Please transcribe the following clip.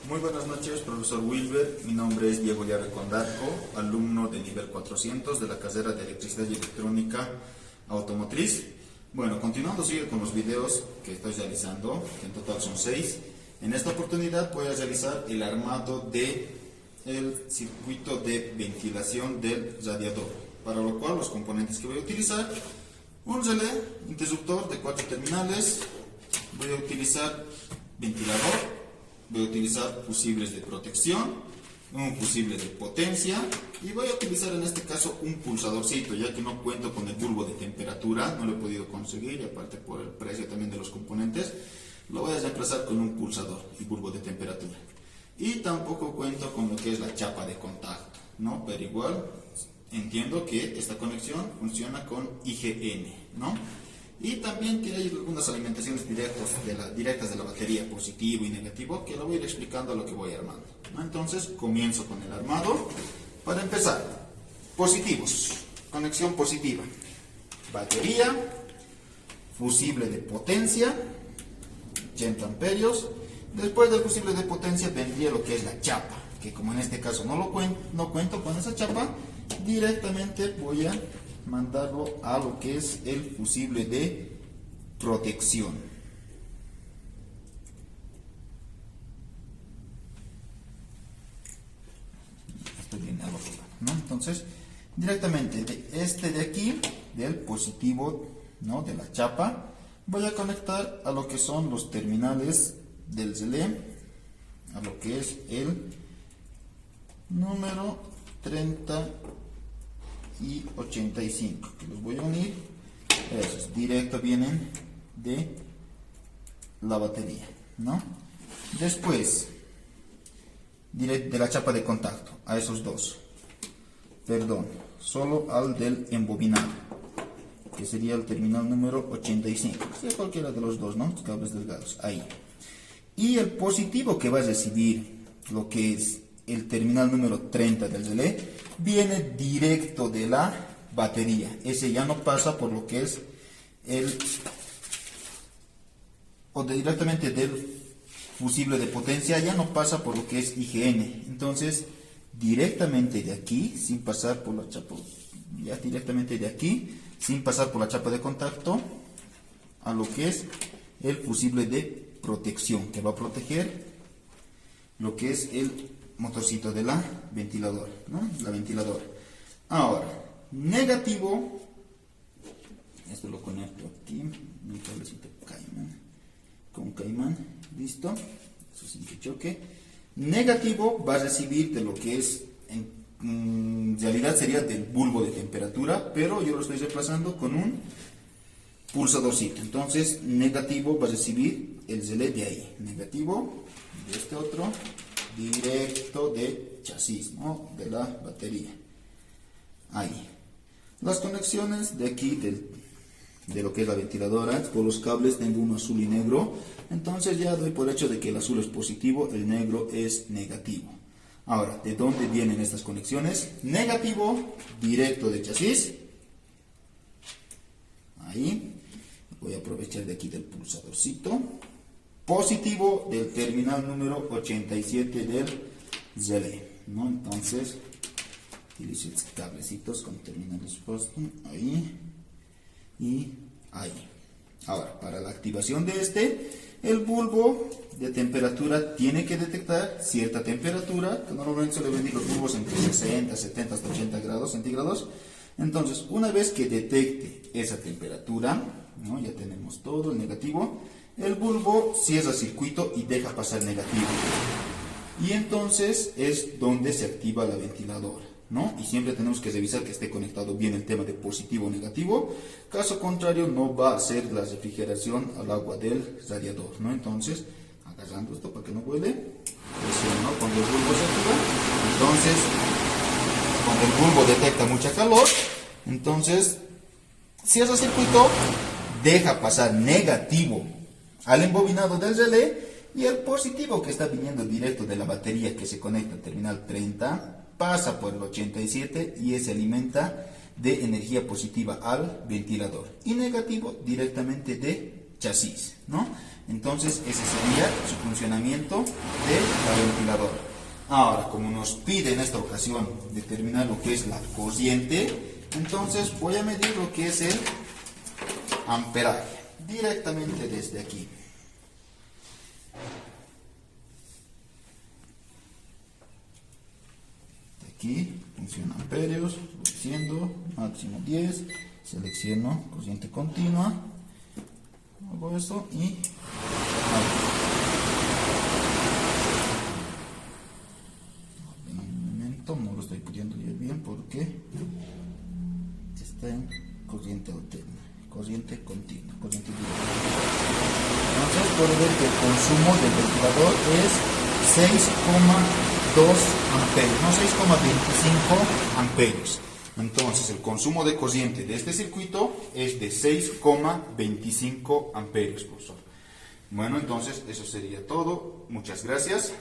Muy buenas noches, profesor Wilber. Mi nombre es Diego Yarre Condarco, alumno de nivel 400 de la carrera de Electricidad y Electrónica Automotriz. Bueno, continuando sigue con los videos que estoy realizando, que en total son 6. En esta oportunidad voy a realizar el armado del circuito de ventilación del radiador, para lo cual los componentes que voy a utilizar: un relé interruptor de 4 terminales, voy a utilizar ventilador, voy a utilizar fusibles de protección, un fusible de potencia y voy a utilizar en este caso un pulsadorcito, ya que no cuento con el bulbo de temperatura, no lo he podido conseguir y aparte por el precio también de los componentes, lo voy a reemplazar con un pulsador y bulbo de temperatura. Y tampoco cuento con lo que es la chapa de contacto, ¿no? Pero igual entiendo que esta conexión funciona con IGN, ¿no? Y también que hay algunas alimentaciones directas de la batería, positivo y negativo, que lo voy a ir explicando a lo que voy armando, ¿no? Entonces comienzo con el armado. Para empezar, positivos, conexión positiva, batería, fusible de potencia, 80 amperios. Después del fusible de potencia vendría lo que es la chapa, que como en este caso no cuento con esa chapa, directamente voy a mandarlo a lo que es el fusible de protección. Esto viene al otro lado, ¿no? Entonces, directamente de aquí, del positivo, ¿no?, de la chapa, voy a conectar a lo que son los terminales del relé, a lo que es el número 30 y 85, que los voy a unir. Esos directo vienen de la batería, ¿no? Después de la chapa de contacto a esos dos, solo al del embobinado, que sería el terminal número 85, sea cualquiera de los dos, ¿no?, los cables delgados, ahí. Y el positivo que va a recibir lo que es el terminal número 30 del relé viene directo de la batería. Ese ya no pasa por lo que es directamente del fusible de potencia, ya no pasa por lo que es IGN. Entonces, directamente de aquí, sin pasar por la chapa, ya directamente de aquí, sin pasar por la chapa de contacto, a lo que es el fusible de protección, que va a proteger lo que es el motorcito de la ventiladora, ¿no?, la ventiladora. Ahora, negativo, esto lo conecto aquí, un cablecito caimán, con caimán, listo, eso sin que choque. Negativo va a recibir de lo que es, en realidad sería del bulbo de temperatura, pero yo lo estoy reemplazando con un pulsadorcito. Entonces, negativo va a recibir el relé de ahí, negativo de este otro, directo de chasis, ¿no?, de la batería, ahí. Las conexiones de aquí de lo que es la ventiladora, por los cables tengo uno azul y negro, entonces ya doy por hecho de que el azul es positivo, el negro es negativo. Ahora, ¿de dónde vienen estas conexiones? Negativo directo de chasis, ahí. Voy a aprovechar de aquí del pulsadorcito. Positivo del terminal número 87 del relé, ¿no? Entonces, utilizo estos cablecitos con terminales puestos, ahí y ahí. Ahora, para la activación de el bulbo de temperatura tiene que detectar cierta temperatura, que normalmente suele venir los bulbos entre 60, 70 hasta 80 grados centígrados. Entonces, una vez que detecte esa temperatura, ¿no?, ya tenemos todo el negativo, el bulbo cierra circuito y deja pasar negativo. Y entonces es donde se activa la ventiladora, ¿no? Y siempre tenemos que revisar que esté conectado bien el tema de positivo o negativo. Caso contrario, no va a hacer la refrigeración al agua del radiador, ¿no? Entonces, agarrando esto para que no huele, presiono cuando el bulbo se activa. Entonces, cuando el bulbo detecta mucha calor, entonces cierra circuito, deja pasar negativo al embobinado del relé, y el positivo que está viniendo directo de la batería que se conecta al terminal 30 pasa por el 87 y se alimenta de energía positiva al ventilador, y negativo directamente de chasis, ¿no? Entonces ese sería su funcionamiento de la ventilador. Ahora, como nos pide en esta ocasión determinar lo que es la corriente, entonces voy a medir lo que es el amperaje directamente desde aquí. Aquí funciona amperios, diciendo máximo 10, selecciono corriente continua, hago esto y un momento, no lo estoy pudiendo leer bien porque está en corriente alterna, corriente continua, corriente directa. Entonces puedo ver que el consumo del ventilador es 6,2 amperios, no 6,25 amperios. Entonces el consumo de corriente de este circuito es de 6,25 amperios, profesor. Bueno, entonces eso sería todo. Muchas gracias.